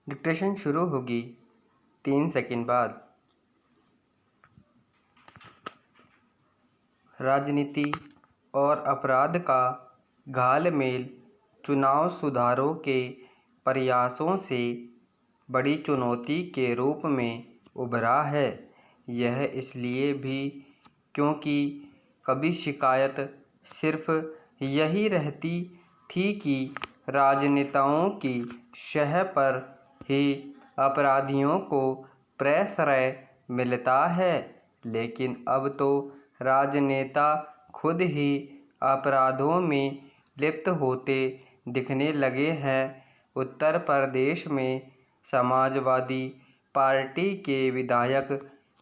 Dictation शुरू होगी 3 second बाद। राजनीति और अपराध का घालमेल चुनाव सुधारों के प्रयासों से बड़ी चुनौती के रूप में उभरा है। यह इसलिए भी क्योंकि कभी शिकायत सिर्फ यही रहती थी कि राजनेताओं की शह पर ही अपराधियों को प्रश्रय मिलता है, लेकिन अब तो राजनेता खुद ही अपराधों में लिप्त होते दिखने लगे हैं। उत्तर प्रदेश में समाजवादी पार्टी के विधायक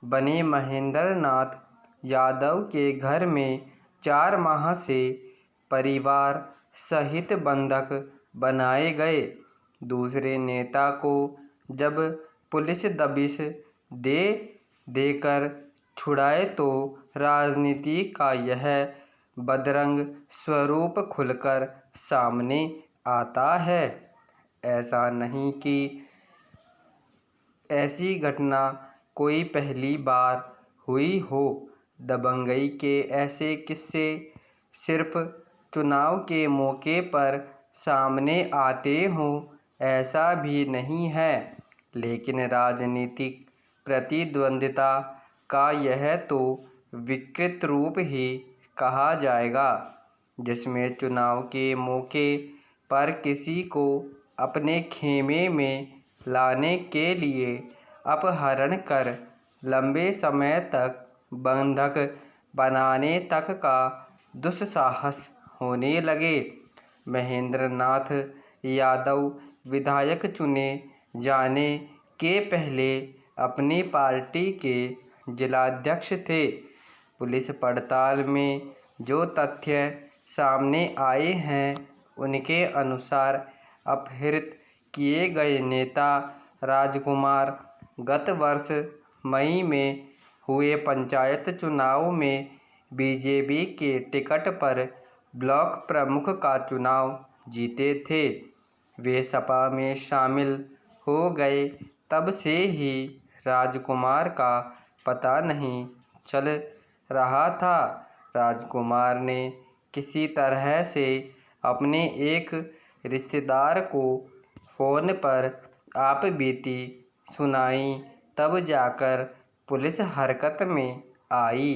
बने महेंद्र नाथ यादव के घर में 4 माह से परिवार सहित बंधक बनाए गए। दूसरे नेता को जब पुलिस दबिश दे देकर छुड़ाए तो राजनीति का यह बदरंग स्वरूप खुलकर सामने आता है। ऐसा नहीं कि ऐसी घटना कोई पहली बार हुई हो। दबंगई के ऐसे किस्से सिर्फ चुनाव के मौके पर सामने आते हों ऐसा भी नहीं है, लेकिन राजनीतिक प्रतिद्वंद्विता का यह तो विकृत रूप ही कहा जाएगा, जिसमें चुनाव के मौके पर किसी को अपने खेमे में लाने के लिए अपहरण कर लंबे समय तक बंधक बनाने तक का दुस्साहस होने लगे। महेंद्र नाथ यादव विधायक चुने जाने के पहले अपनी पार्टी के जिलाध्यक्ष थे। पुलिस पड़ताल में जो तथ्य सामने आए हैं उनके अनुसार अपहृत किए गए नेता राजकुमार गत वर्ष मई में हुए पंचायत चुनाव में बीजेपी के टिकट पर ब्लॉक प्रमुख का चुनाव जीते थे। वे सपा में शामिल हो गए तब से ही राजकुमार का पता नहीं चल रहा था। राजकुमार ने किसी तरह से अपने एक रिश्तेदार को फ़ोन पर आपबीती सुनाई, तब जाकर पुलिस हरकत में आई।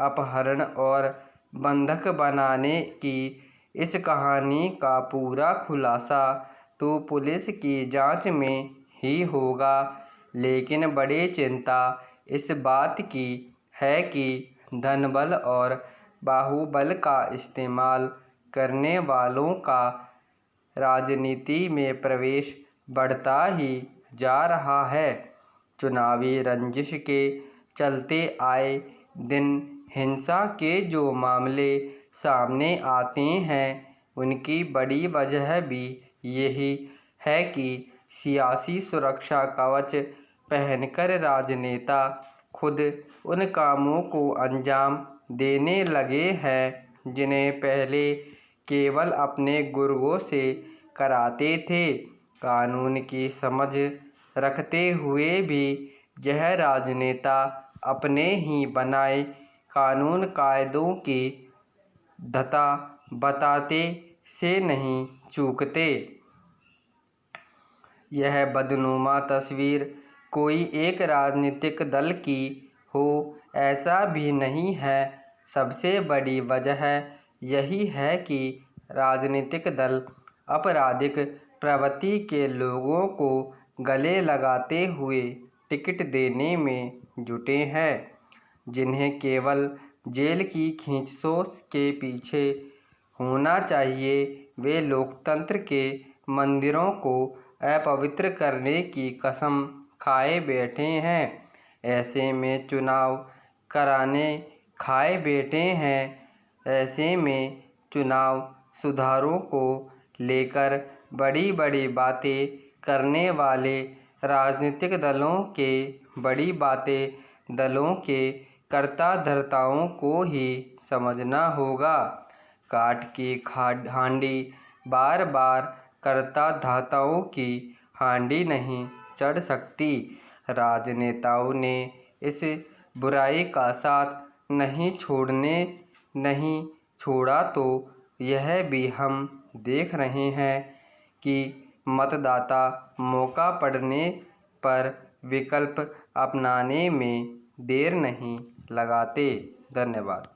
अपहरण और बंधक बनाने की इस कहानी का पूरा खुलासा तो पुलिस की जांच में ही होगा, लेकिन बड़ी चिंता इस बात की है कि धनबल और बाहुबल का इस्तेमाल करने वालों का राजनीति में प्रवेश बढ़ता ही जा रहा है। चुनावी रंजिश के चलते आए दिन हिंसा के जो मामले सामने आते हैं उनकी बड़ी वजह भी यही है कि सियासी सुरक्षा कवच पहनकर राजनेता खुद उन कामों को अंजाम देने लगे हैं जिन्हें पहले केवल अपने गुर्गों से कराते थे। कानून की समझ रखते हुए भी यह राजनेता अपने ही बनाए कानून कायदों की धता बताते से नहीं चूकते। यह बदनुमा तस्वीर कोई एक राजनीतिक दल की हो ऐसा भी नहीं है। सबसे बड़ी वजह यही है कि राजनीतिक दल आपराधिक प्रवृत्ति के लोगों को गले लगाते हुए टिकट देने में जुटे हैं, जिन्हें केवल जेल की खींचों के पीछे होना चाहिए। वे लोकतंत्र के मंदिरों को अपवित्र करने की कसम खाए बैठे हैं। ऐसे में चुनाव कराने खाए बैठे हैं। ऐसे में चुनाव सुधारों को लेकर बड़ी बड़ी बातें करने वाले राजनीतिक दलों के बड़ी बातें दलों के कर्ता धर्ताओं को ही समझना होगा। काठ की हांडी बार बार कर्ता धर्ताओं की हांडी नहीं चढ़ सकती। राजनेताओं ने इस बुराई का साथ नहीं छोड़ा तो यह भी हम देख रहे हैं कि मतदाता मौका पड़ने पर विकल्प अपनाने में देर नहीं लगाते। धन्यवाद।